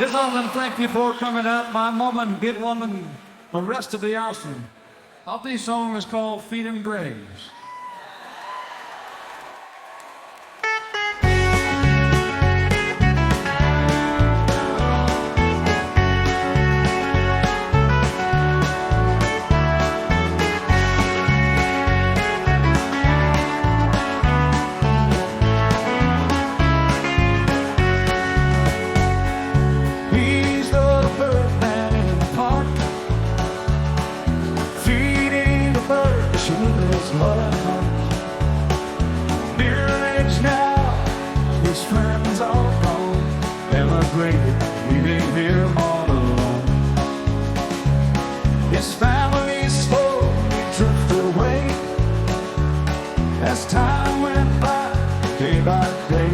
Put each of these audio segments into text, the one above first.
Gentlemen, thank you for coming out. My mom and good woman, the rest of the awesome. This song is called Feeding Graves. Near now, his friends are gone, emigrated, leaving him all alone. His family slowly drifted away as time went by, day by day.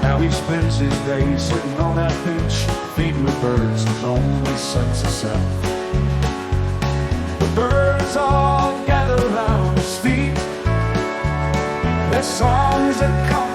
Now he spends his days sitting on that bench, feeding the birds his only sense of self. The birds all gather around his feet, their songs that come